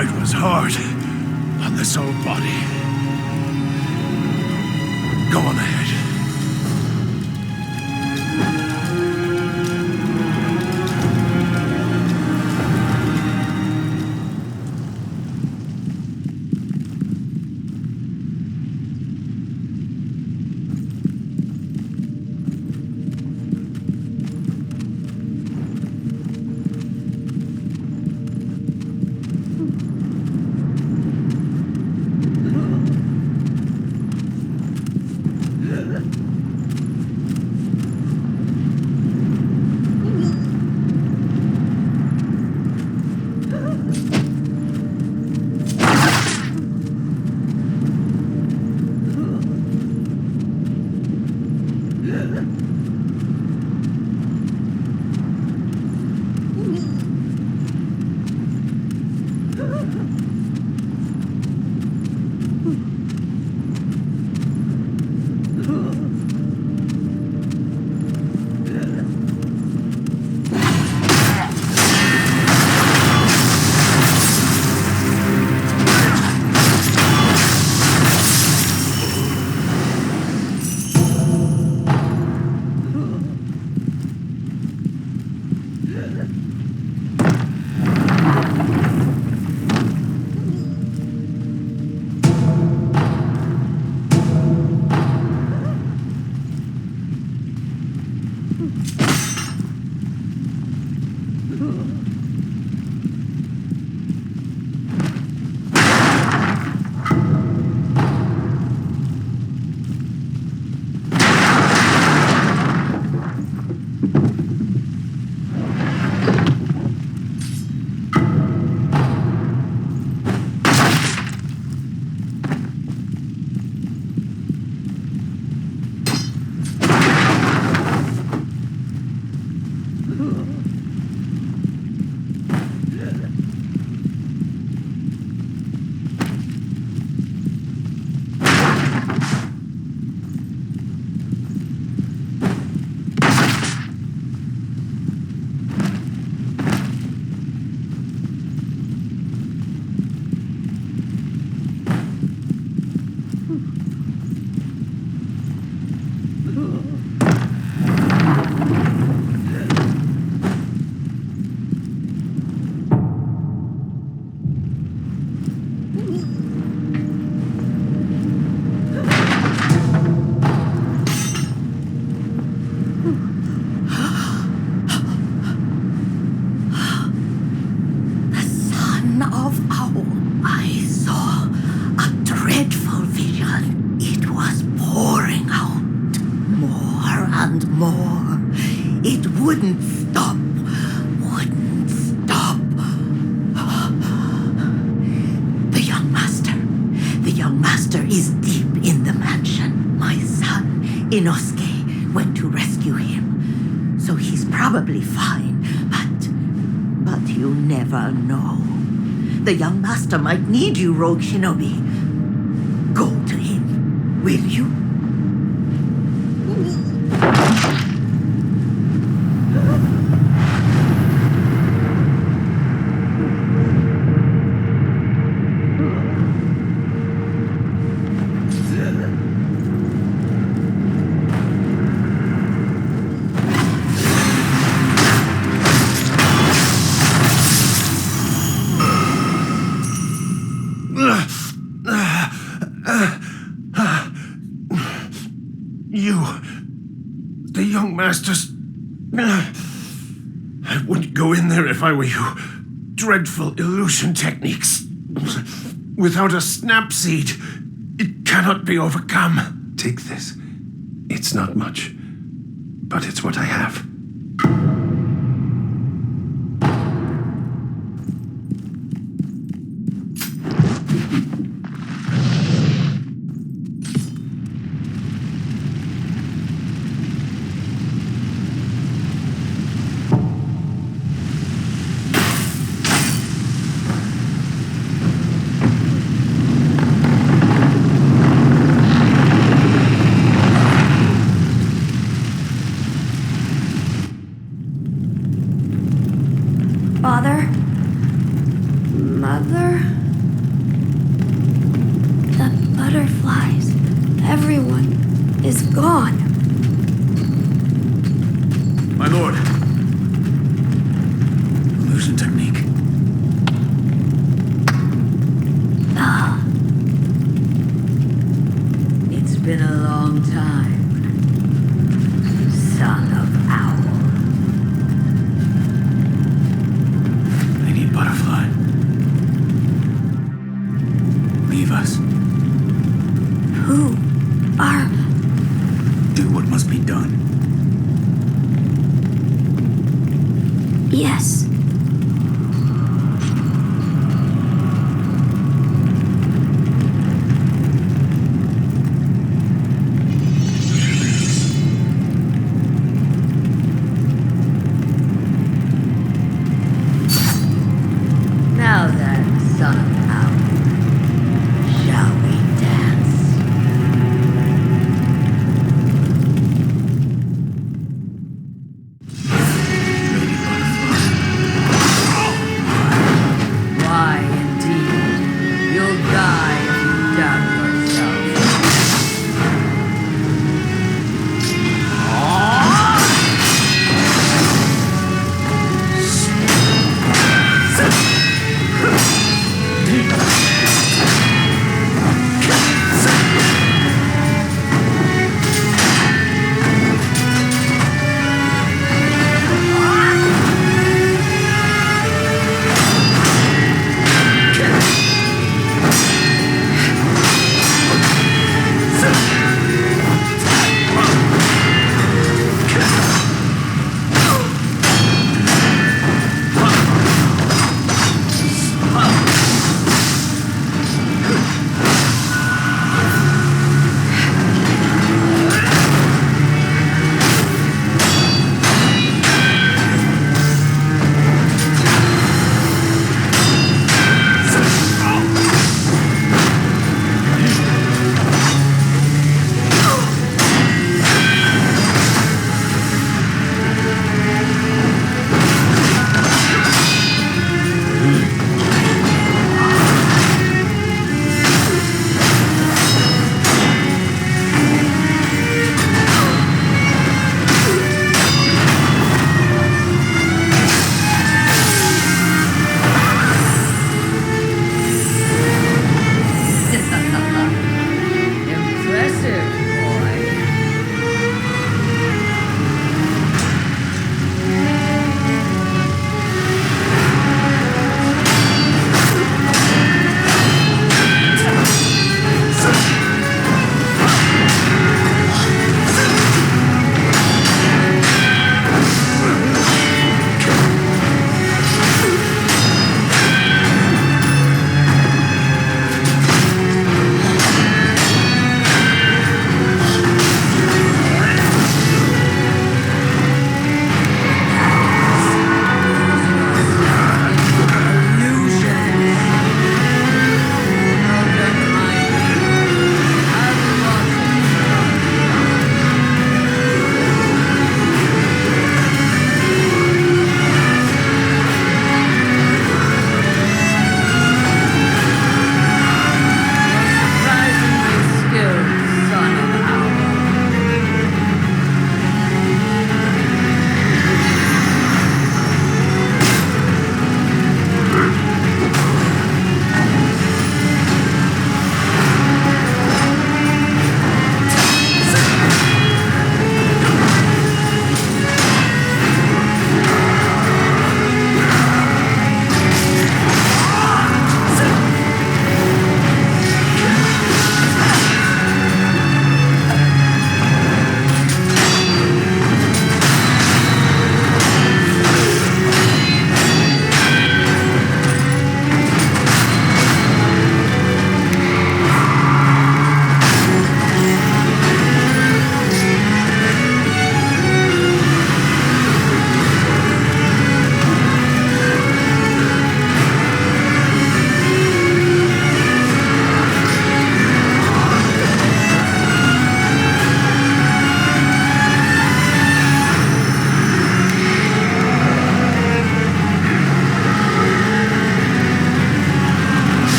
fight was hard on this old body. Go on ahead. Wouldn't stop. The young master is deep in the mansion. My son, Inosuke, went to rescue him. So he's probably fine, but you never know. The young master might need you, Rogue Shinobi. Go to him, will you? The young masters. I wouldn't go in there if I were you. Dreadful illusion techniques. Without a snap seed, it cannot be overcome. Take this. It's not much, but it's what I have. Father? Mother? Yes. Now then, son of Hal, shall we dance? Lady Butterfly,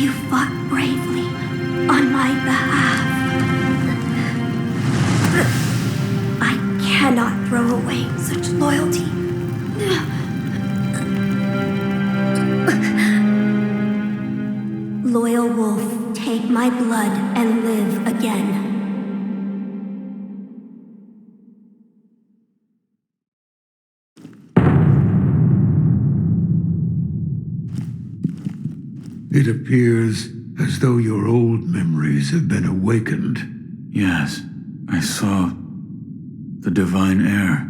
You fought bravely on my behalf. I cannot throw away such loyalty. Loyal wolf, take my blood and live again. It appears as though your old memories have been awakened. Yes, I saw the divine air.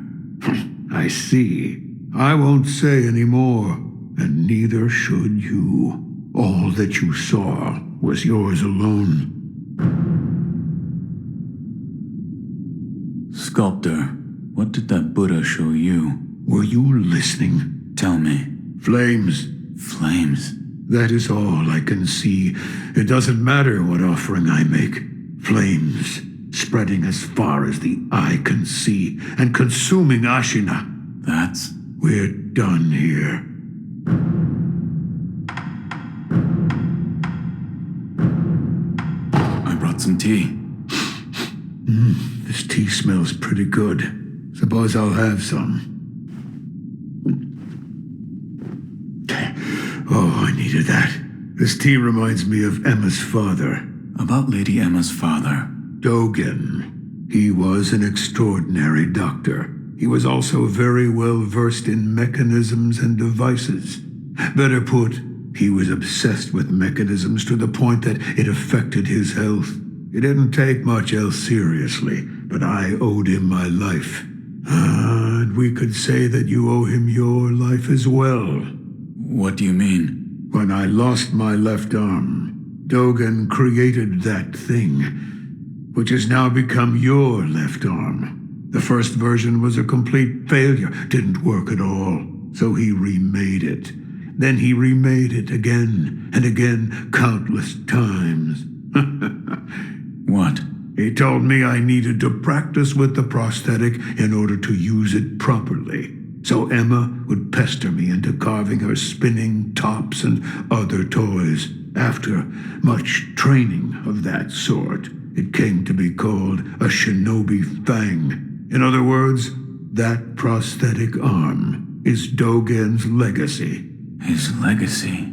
I see. I won't say any more, and neither should you. All that you saw was yours alone. Sculptor, what did that Buddha show you? Were you listening? Tell me. Flames. Flames? That is all I can see. It doesn't matter what offering I make. Flames, spreading as far as the eye can see, and consuming Ashina. That's... We're done here. I brought some tea. This tea smells pretty good. Suppose I'll have some. Oh, I needed that. This tea reminds me of Emma's father. About Lady Emma's father. Dogen. He was an extraordinary doctor. He was also very well versed in mechanisms and devices. Better put, he was obsessed with mechanisms to the point that it affected his health. He didn't take much else seriously, but I owed him my life. And we could say that you owe him your life as well. What do you mean? When I lost my left arm, Dogen created that thing, which has now become your left arm. The first version was a complete failure, didn't work at all, so he remade it. Then he remade it again and again, countless times. What? He told me I needed to practice with the prosthetic in order to use it properly. So Emma would pester me into carving her spinning tops and other toys. After much training of that sort, it came to be called a shinobi fang. In other words, that prosthetic arm is Dogen's legacy. His legacy?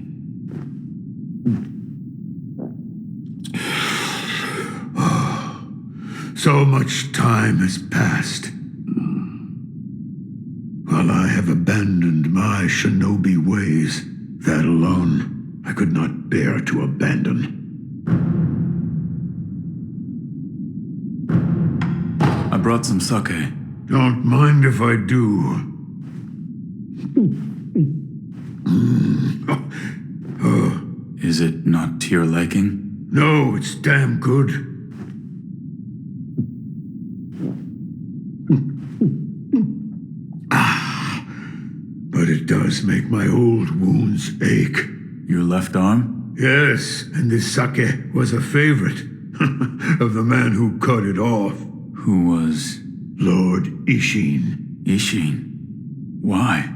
So much time has passed. While I have abandoned my shinobi ways, that alone I could not bear to abandon. I brought some sake. Don't mind if I do. Is it not to your liking? No, it's damn good. But it does make my old wounds ache. Your left arm? Yes, and this sake was a favorite of the man who cut it off. Who was? Lord Ishin. Ishin? Why?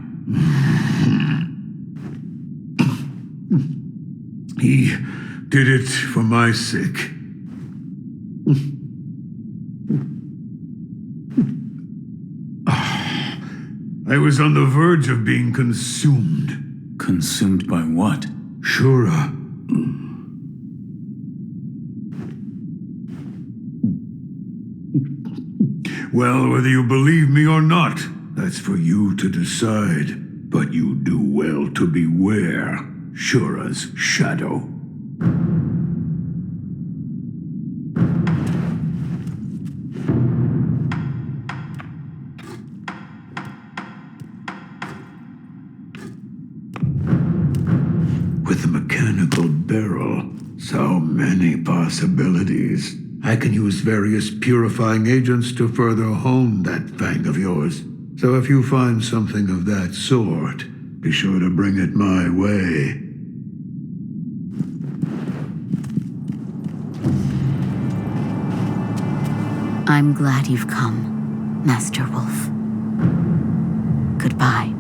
He did it for my sake. I was on the verge of being consumed. Consumed by what? Shura. Well, whether you believe me or not, that's for you to decide. But you do well to beware Shura's shadow. With a mechanical barrel, so many possibilities. I can use various purifying agents to further hone that fang of yours. So if you find something of that sort, be sure to bring it my way. I'm glad you've come, Master Wolf. Goodbye.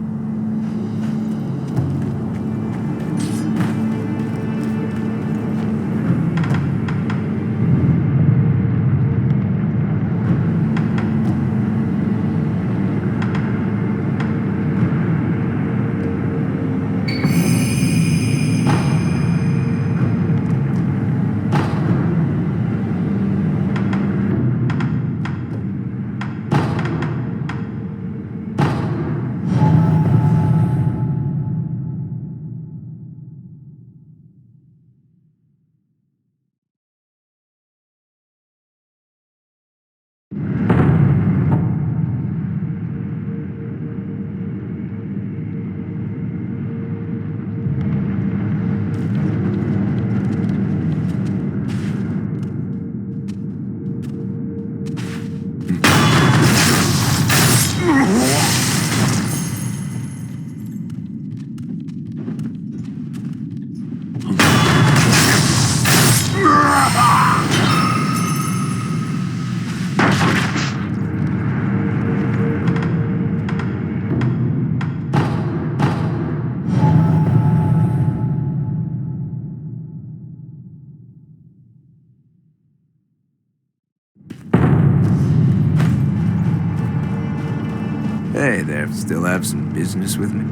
Hey there, still have some business with me?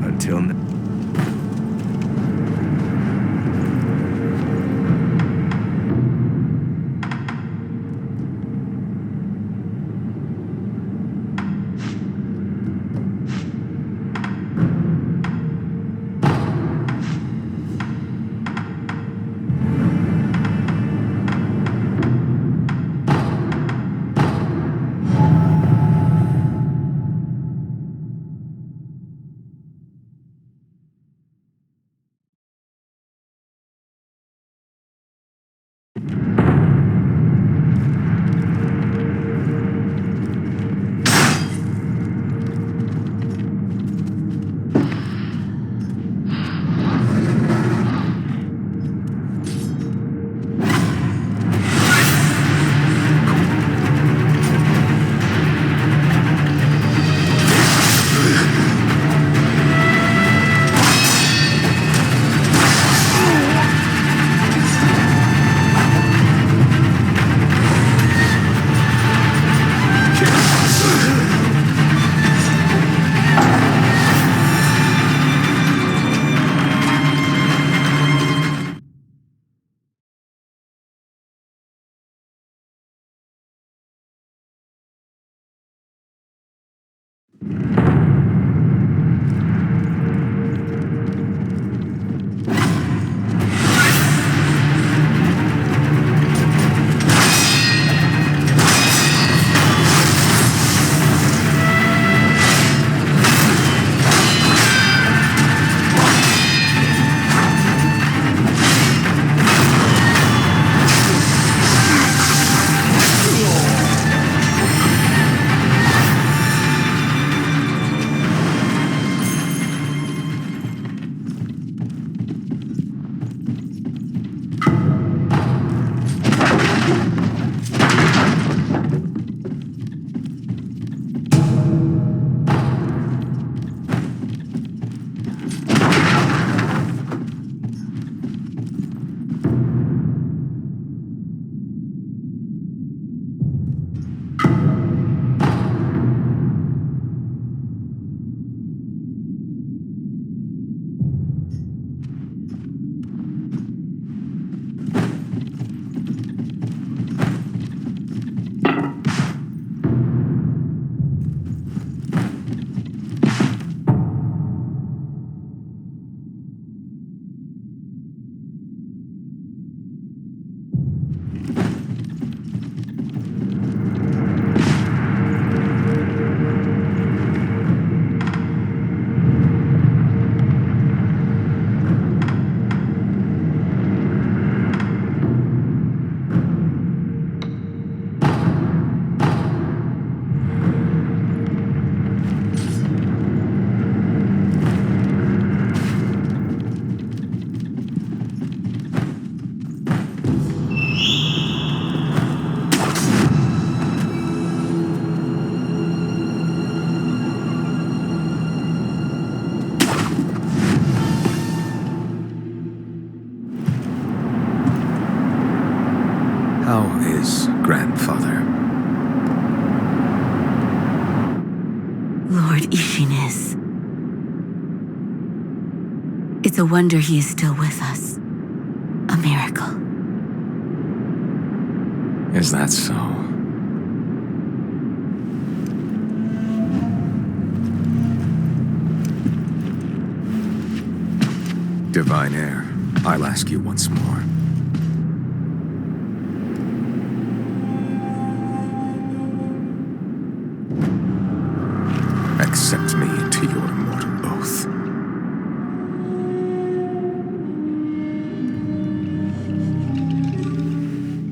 Until now. How is grandfather? Lord Ishines. It's a wonder he is still with us. A miracle. Is that so? Divine Heir, I'll ask you once more. Accept me into your immortal oath.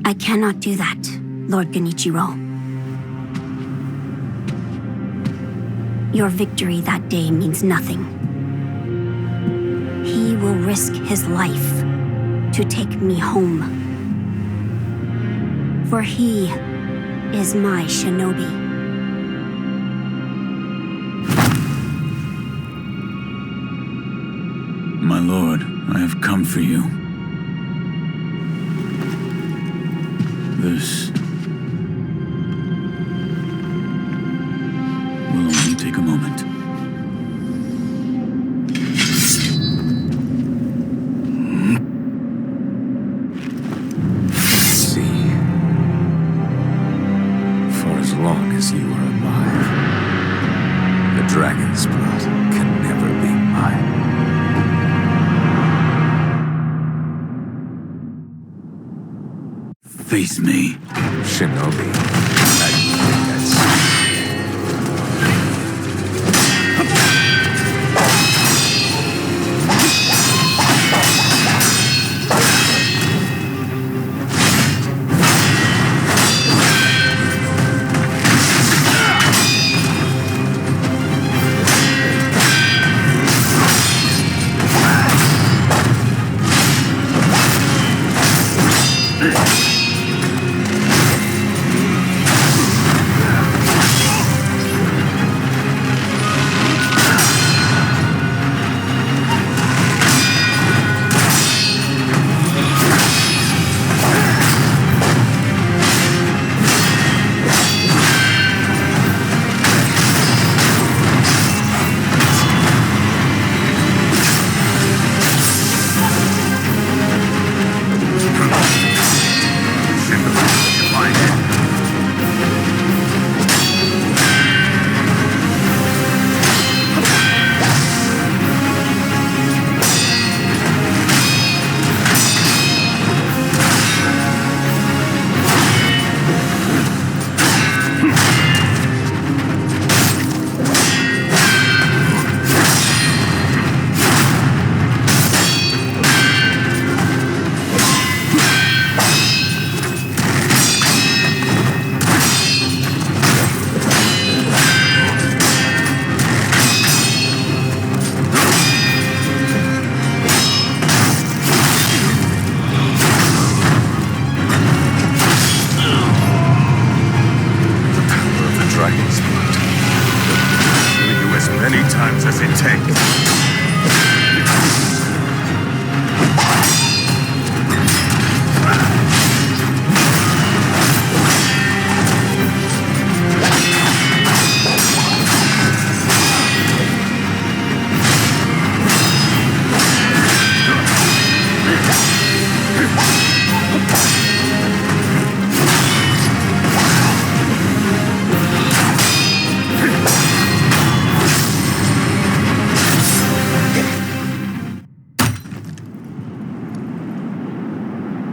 I cannot do that, Lord Genichiro. Your victory that day means nothing. He will risk his life to take me home. For he is my shinobi. My lord, I have come for you. This will only take a moment. Let's see. For as long as you are alive, the dragon's blood can never be mine. Face me. Shinobi, I think I'd see.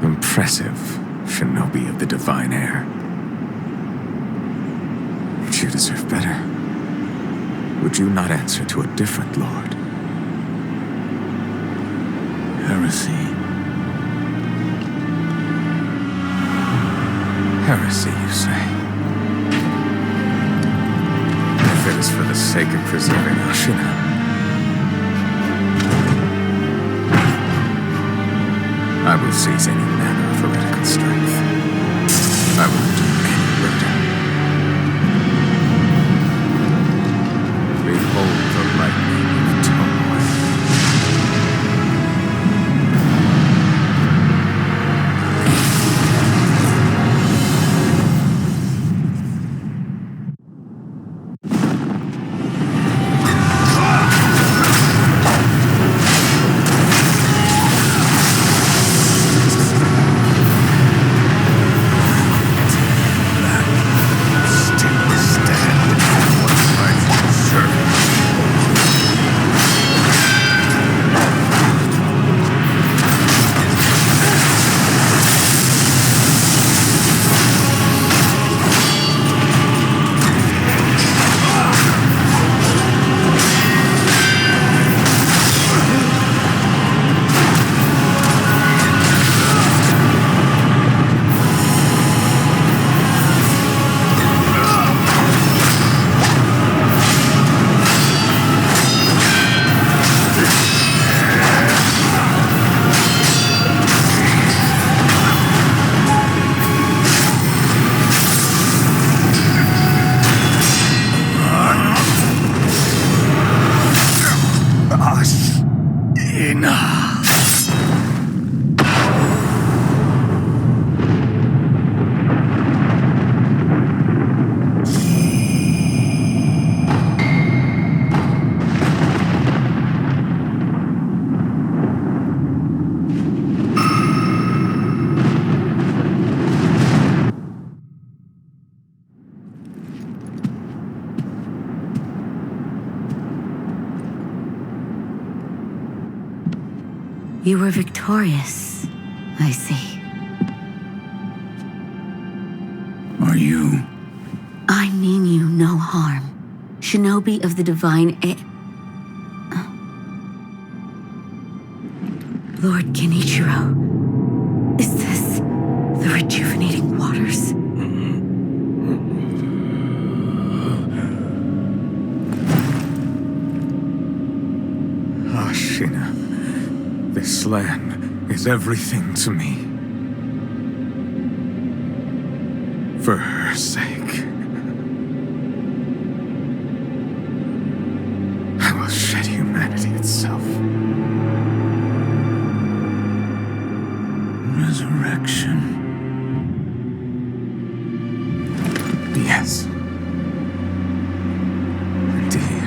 Impressive, Shinobi of the Divine Air. But you deserve better. Would you not answer to a different lord? Heresy. Heresy, you say? If it is for the sake of preserving Ashina, I will seize any manner of heretical strength. I will do any murder. Behold the lightning of turmoil. You were victorious, I see. Are you? I mean you no harm. Shinobi of the Divine Lord Kenichiro, is this the rejuvenating waters? Ashina, this land is everything to me. For her sake, I will shed humanity itself. Resurrection. Yes. Indeed.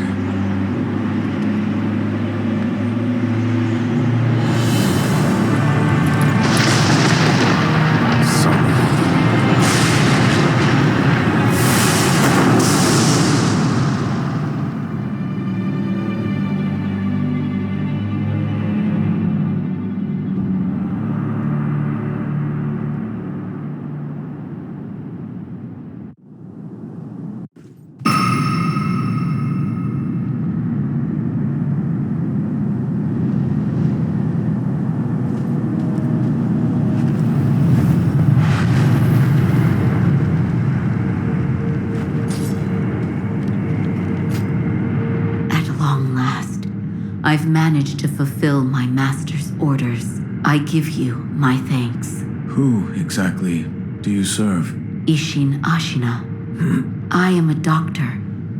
I've managed to fulfill my master's orders. I give you my thanks. Who exactly do you serve? Ishin Ashina. I am a doctor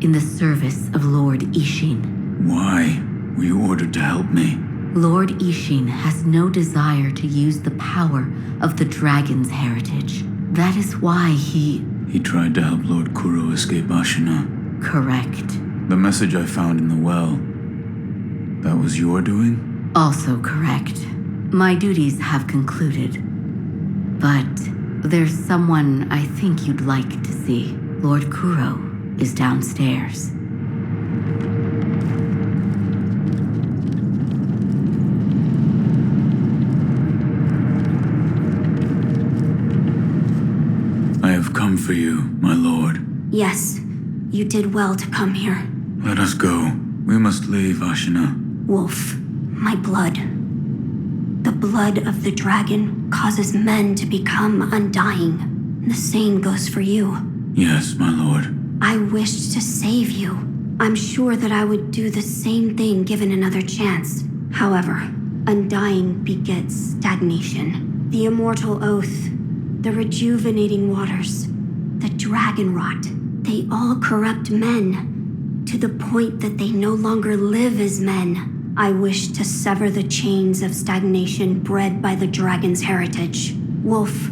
in the service of Lord Ishin. Why were you ordered to help me? Lord Ishin has no desire to use the power of the dragon's heritage. That is why he... He tried to help Lord Kuro escape Ashina. Correct. The message I found in the well, that was your doing? Also correct. My duties have concluded. But there's someone I think you'd like to see. Lord Kuro is downstairs. I have come for you, my lord. Yes, you did well to come here. Let us go. We must leave Ashina. Wolf, my blood. The blood of the dragon causes men to become undying. The same goes for you. Yes, my lord. I wished to save you. I'm sure that I would do the same thing given another chance. However, undying begets stagnation. The immortal oath, the rejuvenating waters, the dragon rot, they all corrupt men to the point that they no longer live as men. I wish to sever the chains of stagnation bred by the dragon's heritage. Wolf,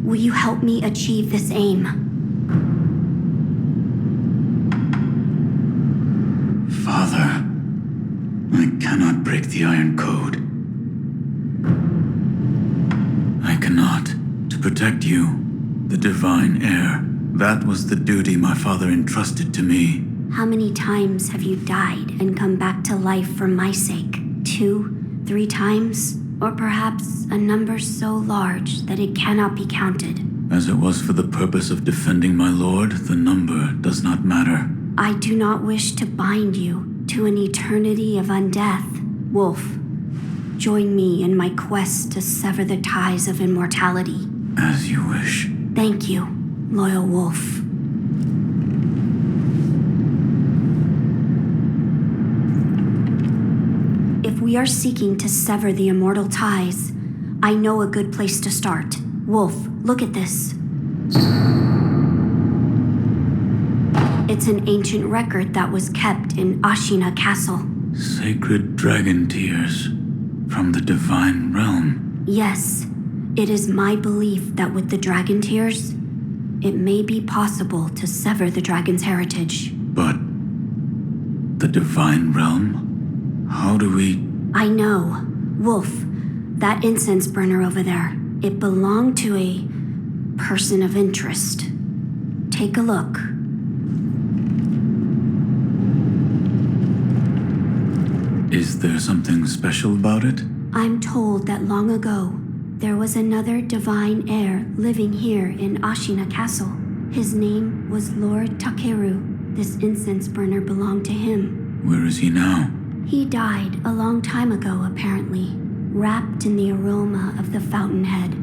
will you help me achieve this aim? Father, I cannot break the Iron Code. I cannot. To protect you, the divine heir. That was the duty my father entrusted to me. How many times have you died and come back to life for my sake? 2, 3 times? Or perhaps a number so large that it cannot be counted? As it was for the purpose of defending my lord, the number does not matter. I do not wish to bind you to an eternity of undeath. Wolf, join me in my quest to sever the ties of immortality. As you wish. Thank you, loyal wolf. If we are seeking to sever the immortal ties, I know a good place to start. Wolf, look at this. It's an ancient record that was kept in Ashina Castle. Sacred dragon tears from the divine realm. Yes, it is my belief that with the dragon tears, it may be possible to sever the dragon's heritage. But the divine realm? How do we... I know. Wolf, that incense burner over there, it belonged to a person of interest. Take a look. Is there something special about it? I'm told that long ago, there was another divine heir living here in Ashina Castle. His name was Lord Takeru. This incense burner belonged to him. Where is he now? He died a long time ago, apparently. Wrapped in the aroma of the fountainhead,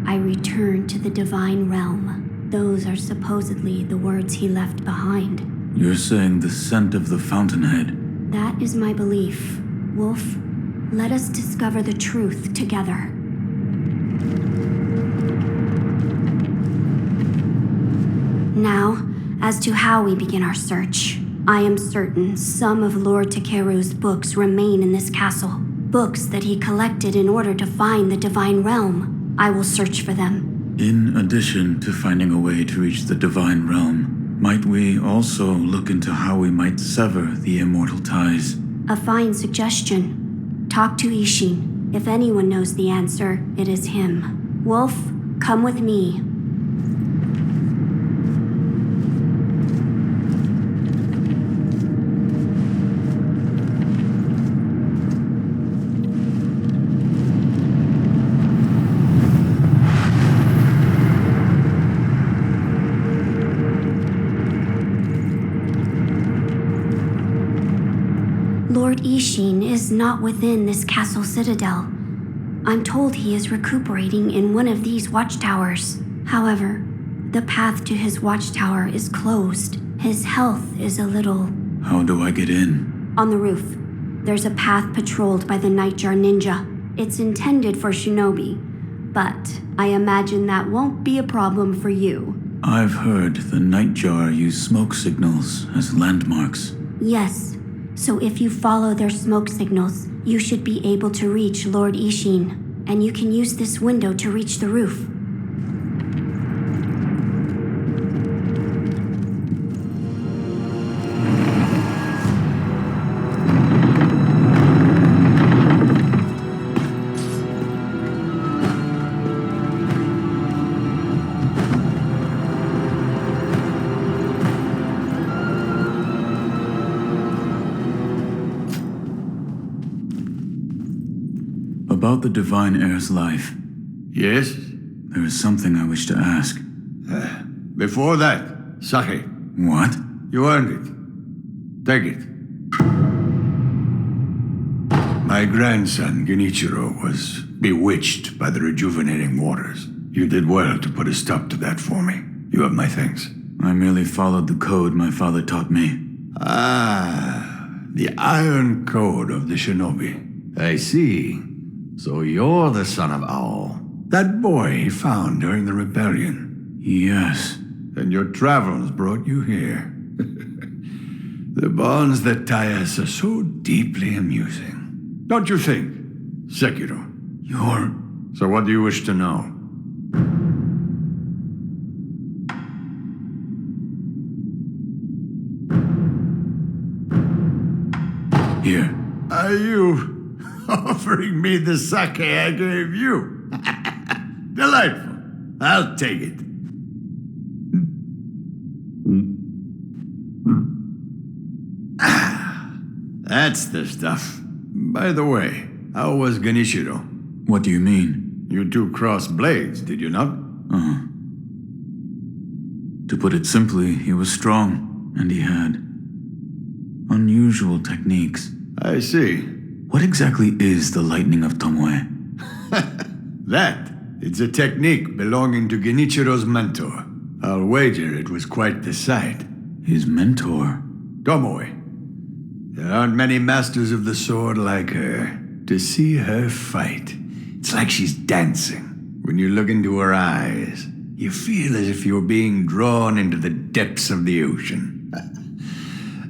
I returned to the divine realm. Those are supposedly the words he left behind. You're saying the scent of the fountainhead? That is my belief. Wolf, let us discover the truth together. Now, as to how we begin our search, I am certain some of Lord Takeru's books remain in this castle. Books that he collected in order to find the divine realm. I will search for them. In addition to finding a way to reach the divine realm, might we also look into how we might sever the immortal ties? A fine suggestion. Talk to Ishin. If anyone knows the answer, it is him. Wolf, come with me. Lord Ishin is not within this castle citadel. I'm told he is recuperating in one of these watchtowers. However, the path to his watchtower is closed. His health is a little... How do I get in? On the roof, there's a path patrolled by the Nightjar Ninja. It's intended for shinobi, but I imagine that won't be a problem for you. I've heard the Nightjar use smoke signals as landmarks. Yes. So if you follow their smoke signals, you should be able to reach Lord Ishin, and you can use this window to reach the roof. About the divine heir's life, Yes? there is something I wish to ask. Before that, sake. What? You earned it. Take it. My grandson, Genichiro, was bewitched by the rejuvenating waters. You did well to put a stop to that for me. You have my thanks. I merely followed the code my father taught me. Ah, the iron code of the shinobi. I see. So you're the son of Owl. That boy he found during the rebellion. Yes. And your travels brought you here. The bonds that tie us are so deeply amusing. Don't you think, Sekiro? You're... So what do you wish to know? Here. Are you offering me the sake I gave you? Delightful. I'll take it. That's the stuff. By the way, how was Genichiro? What do you mean? You two crossed blades, did you not? To put it simply, he was strong, and he had unusual techniques. I see. What exactly is the lightning of Tomoe? It's a technique belonging to Genichiro's mentor. I'll wager it was quite the sight. His mentor? Tomoe. There aren't many masters of the sword like her. To see her fight, it's like she's dancing. When you look into her eyes, you feel as if you're being drawn into the depths of the ocean.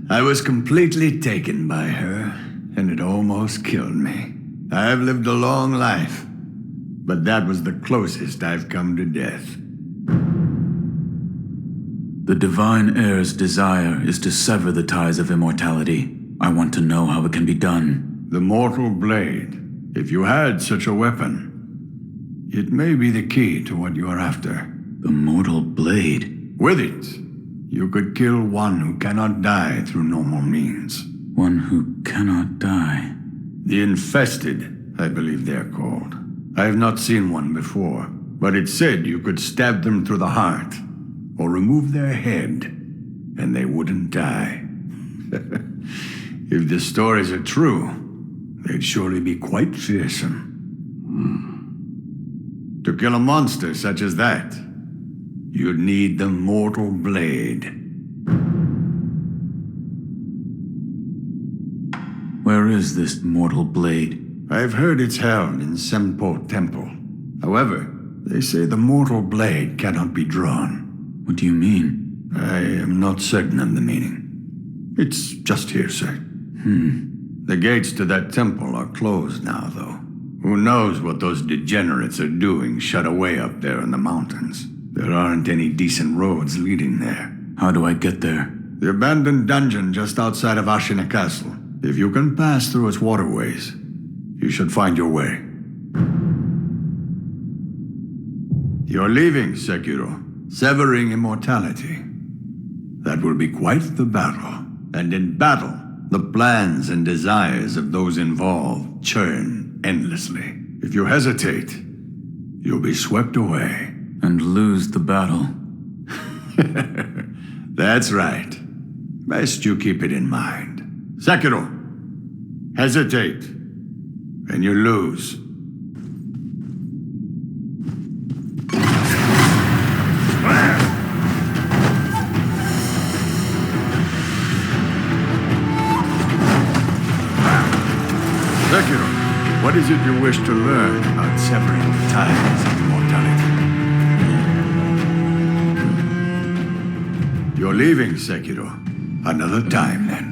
I was completely taken by her, and it almost killed me. I've lived a long life, but that was the closest I've come to death. The divine heir's desire is to sever the ties of immortality. I want to know how it can be done. The mortal blade. If you had such a weapon, it may be the key to what you are after. The mortal blade? With it, you could kill one who cannot die through normal means. One who cannot die. The infested I believe they're called. I have not seen one before, but it said you could stab them through the heart, or remove their head, and they wouldn't die. If the stories are true, they'd surely be quite fearsome. To kill a monster such as that, you'd need the mortal blade. Where is this mortal blade? I've heard it's held in Senpo Temple. However, they say the mortal blade cannot be drawn. What do you mean? I am not certain of the meaning. It's just hearsay. The gates to that temple are closed now, though. Who knows what those degenerates are doing shut away up there in the mountains. There aren't any decent roads leading there. How do I get there? The abandoned dungeon just outside of Ashina Castle. If you can pass through its waterways, you should find your way. You're leaving, Sekiro. Severing immortality. That will be quite the battle. And in battle, the plans and desires of those involved churn endlessly. If you hesitate, you'll be swept away. And lose the battle. That's right. Best you keep it in mind. Sekiro, hesitate, and you lose. Sekiro, what is it you wish to learn about severing the ties of immortality? You're leaving, Sekiro. Another time, then.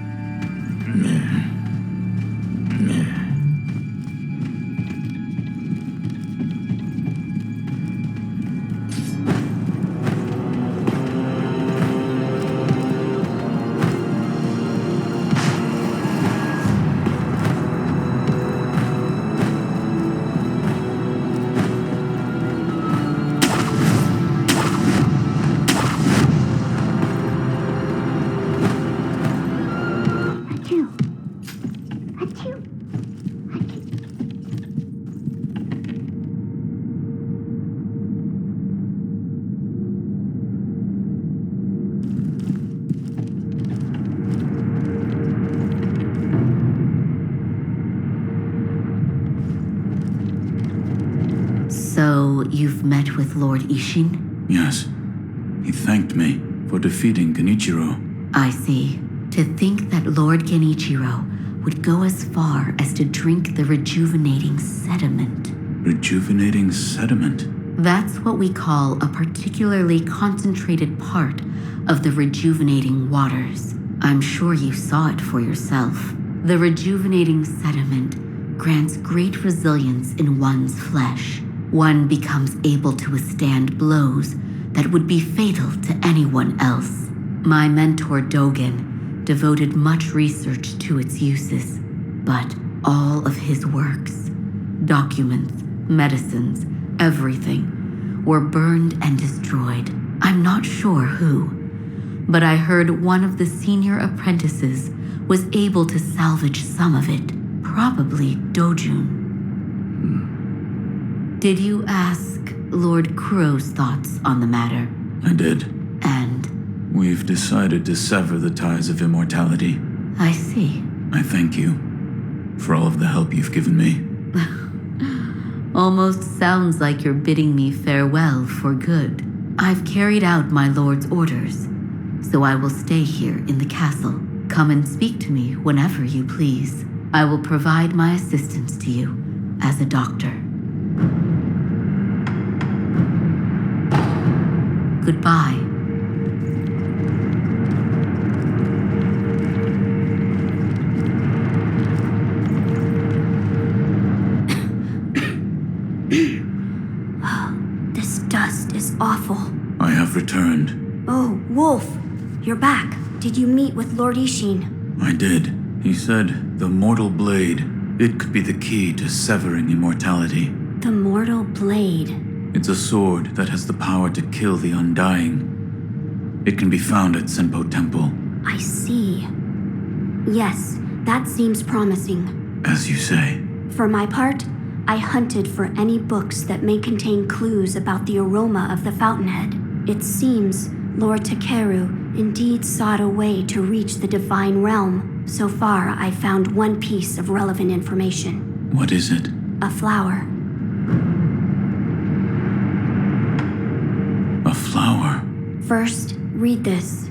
So, you've met with Lord Ishin? Yes. He thanked me for defeating Genichiro. I see. To think that Lord Genichiro would go as far as to drink the rejuvenating sediment. Rejuvenating sediment? That's what we call a particularly concentrated part of the rejuvenating waters. I'm sure you saw it for yourself. The rejuvenating sediment grants great resilience in one's flesh. One becomes able to withstand blows that would be fatal to anyone else. My mentor Dogen devoted much research to its uses, but all of his works, documents, medicines, everything, were burned and destroyed. I'm not sure who, but I heard one of the senior apprentices was able to salvage some of it, probably Dojun. Did you ask Lord Kuro's thoughts on the matter? I did. And? We've decided to sever the ties of immortality. I see. I thank you for all of the help you've given me. Almost sounds like you're bidding me farewell for good. I've carried out my lord's orders, so I will stay here in the castle. Come and speak to me whenever you please. I will provide my assistance to you as a doctor. Goodbye. This dust is awful. I have returned. Oh, Wolf, you're back. Did you meet with Lord Ishin? I did. He said the mortal blade, it could be the key to severing immortality. The mortal blade. It's a sword that has the power to kill the undying. It can be found at Senpo Temple. I see. Yes, that seems promising. As you say. For my part, I hunted for any books that may contain clues about the aroma of the fountainhead. It seems Lord Takeru indeed sought a way to reach the divine realm. So far, I found one piece of relevant information. What is it? A flower. A flower? First, read this.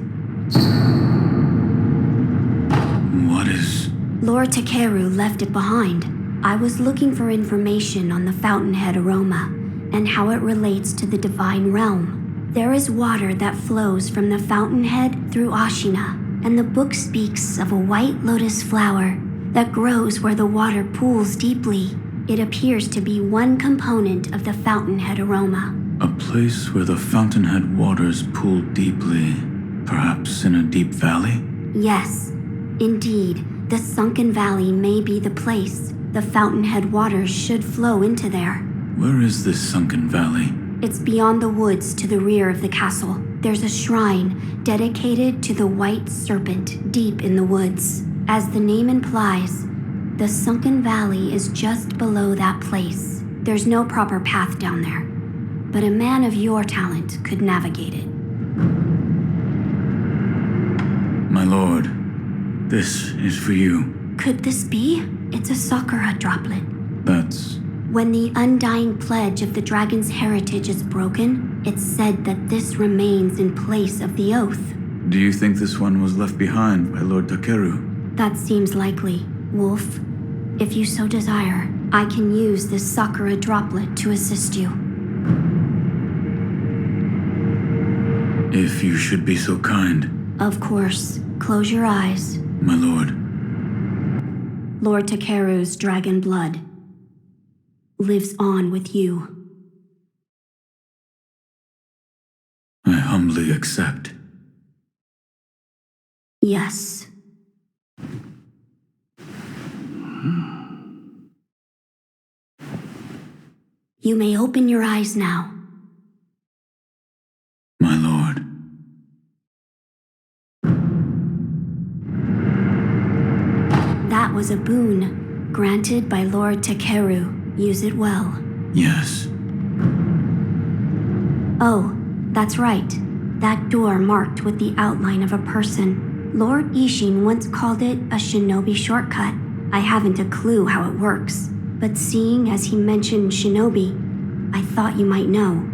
What is... Lord Takeru left it behind. I was looking for information on the fountainhead aroma and how it relates to the divine realm. There is water that flows from the fountainhead through Ashina, and the book speaks of a white lotus flower that grows where the water pools deeply. It appears to be one component of the fountainhead aroma. A place where the fountainhead waters pool deeply, perhaps in a deep valley? Yes, indeed, the sunken valley may be the place. The fountainhead waters should flow into there. Where is this sunken valley? It's beyond the woods to the rear of the castle. There's a shrine dedicated to the white serpent deep in the woods. As the name implies, the sunken valley is just below that place. There's no proper path down there, but a man of your talent could navigate it. My lord, this is for you. Could this be? It's a sakura droplet. That's... When the undying pledge of the dragon's heritage is broken, it's said that this remains in place of the oath. Do you think this one was left behind by Lord Takeru? That seems likely, Wolf. If you so desire, I can use this sakura droplet to assist you. If you should be so kind. Of course. Close your eyes. My lord. Lord Takeru's dragon blood lives on with you. I humbly accept. Yes. You may open your eyes now. My lord. That was a boon granted by Lord Takeru. Use it well. Yes. Oh, that's right. That door marked with the outline of a person. Lord Ishin once called it a shinobi shortcut. I haven't a clue how it works, but seeing as he mentioned shinobi, I thought you might know.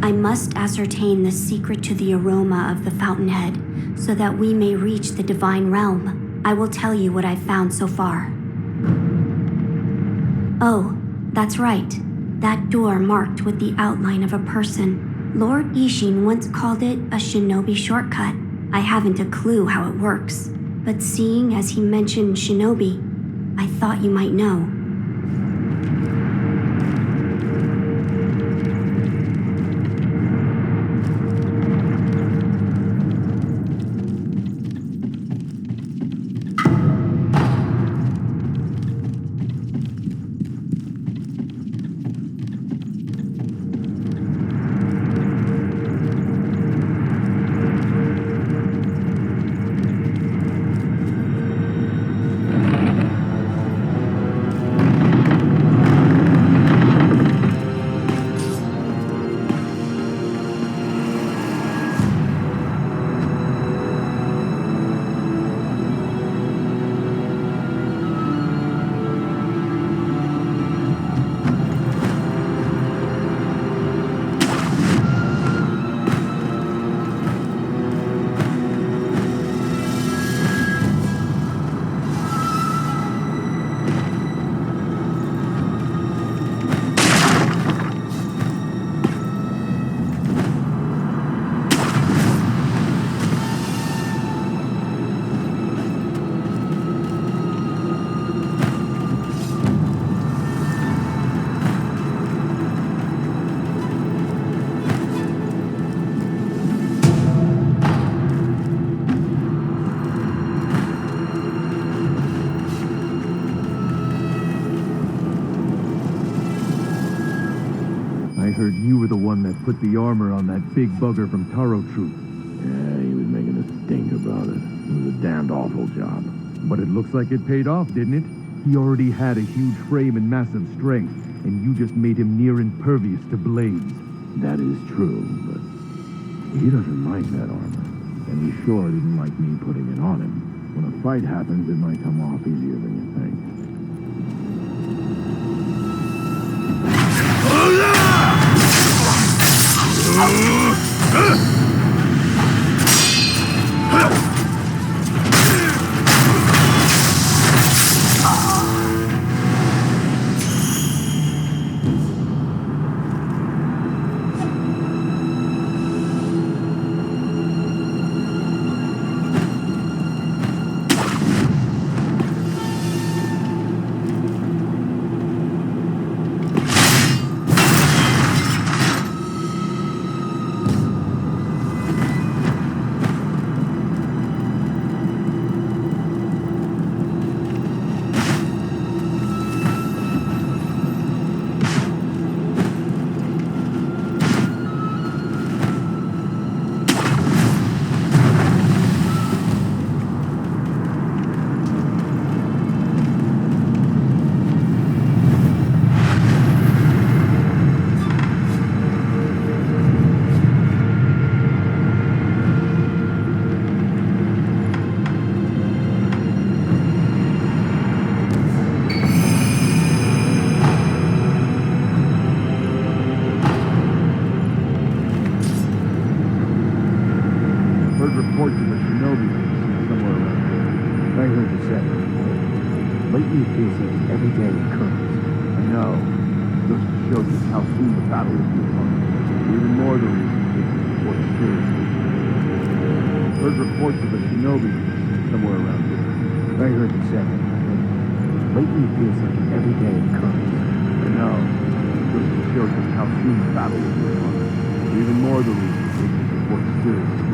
I must ascertain the secret to the aroma of the fountainhead so that we may reach the divine realm. I will tell you what I've found so far. Oh, that's right. That door marked with the outline of a person. Lord Ishin once called it a shinobi shortcut. I haven't a clue how it works, but seeing as he mentioned shinobi, I thought you might know. I heard you were the one that put the armor on that big bugger from Taro Troop. Yeah, he was making a stink about it. It was a damned awful job. But it looks like it paid off, didn't it? He already had a huge frame and massive strength, and you just made him near impervious to blades. That is true, but he doesn't like that armor. And he sure didn't like me putting it on him. When a fight happens, it might come off easier than you think. Reports of a shinobi somewhere around here. I heard you say. Lately it feels like an everyday occurrence. I know. Just to show just how soon the battle will be won. Even more the reason to take this report seriously. Heard reports of a shinobi somewhere around here. I heard you say. Lately it feels like an everyday occurrence. I know. Just to show just how soon the battle will be won. Even more the reason to take this report seriously.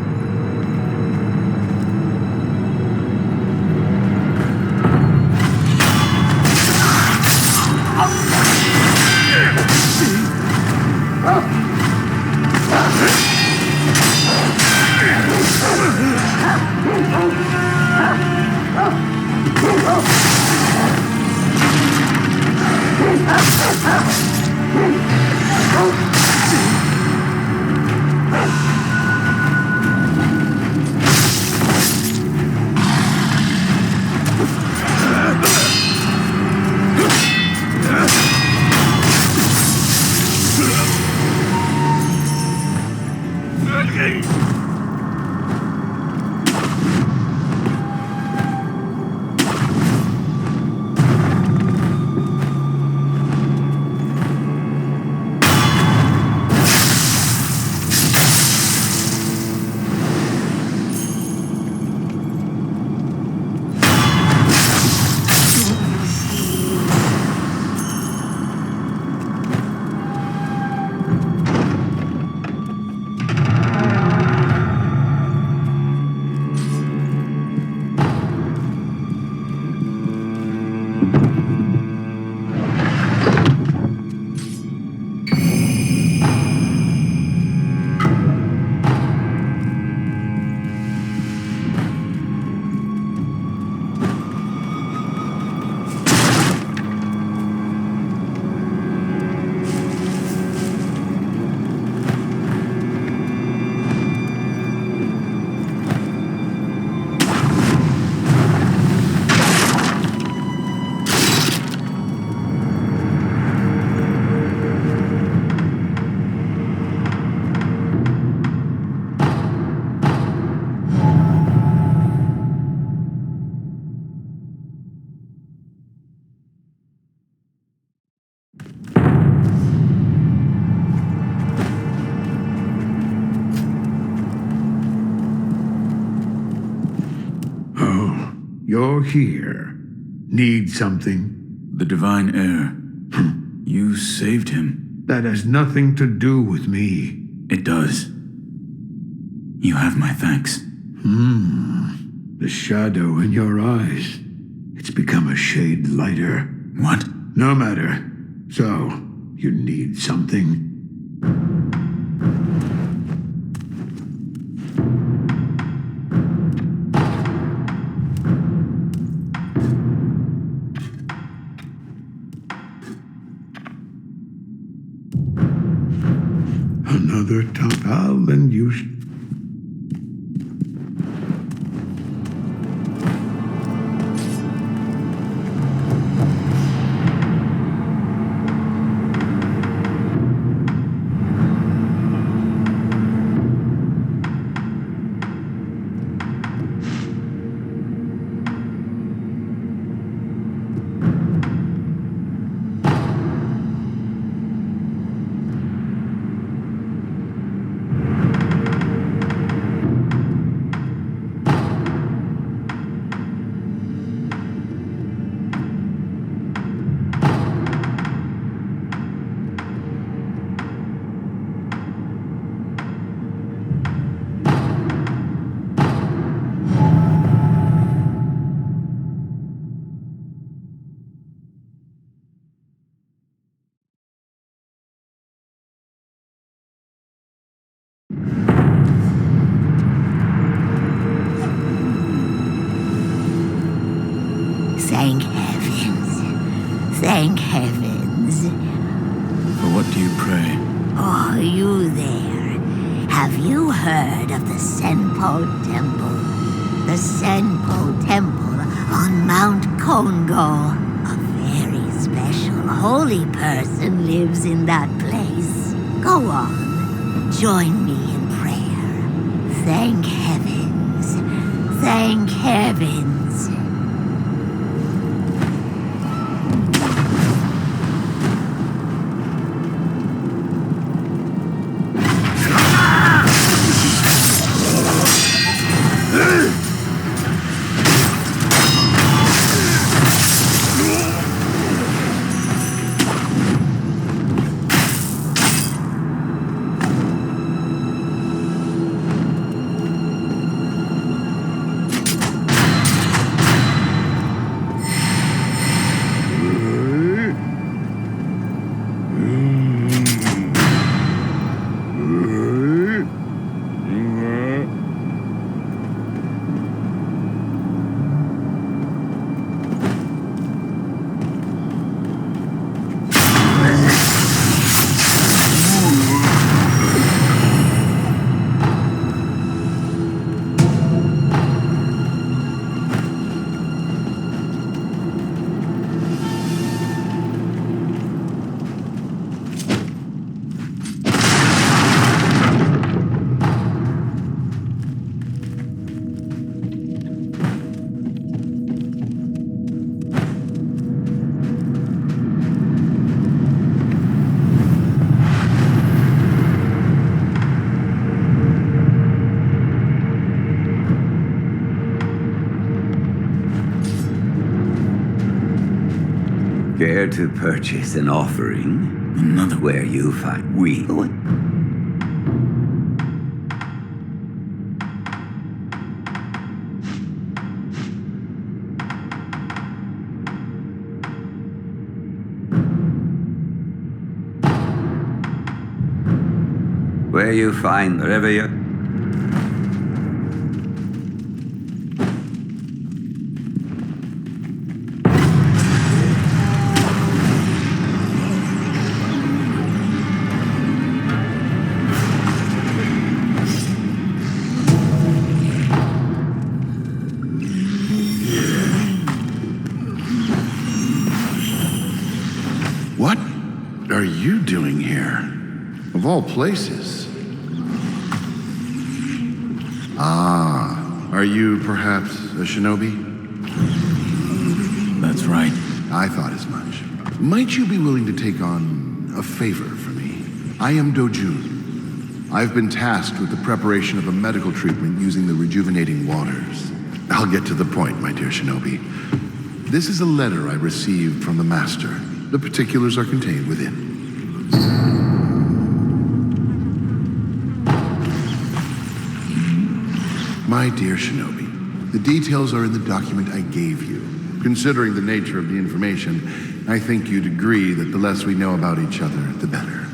You're here. Need something? The divine heir. You saved him. That has nothing to do with me. It does. You have my thanks. The shadow in your eyes. It's become a shade lighter. What? No matter. So, you need something? another top. I'll lend you. Thank heavens. Thank heavens. For what do you pray? Oh, you there. Have you heard of the Senpo Temple? The Senpo Temple on Mount Kongo. A very special holy person lives in that place. Go on. Join me in prayer. Thank heavens. Thank heavens. Care to purchase an offering? Another Where you find we. Where you find whatever you. What are you doing here? Of all places. Ah, are you perhaps a shinobi? That's right. I thought as much. Might you be willing to take on a favor for me? I am Dojun. I've been tasked with the preparation of a medical treatment using the rejuvenating waters. I'll get to the point, my dear shinobi. This is a letter I received from the master. The particulars are contained within. My dear shinobi, the details are in the document I gave you. Considering the nature of the information, I think you'd agree that the less we know about each other, the better.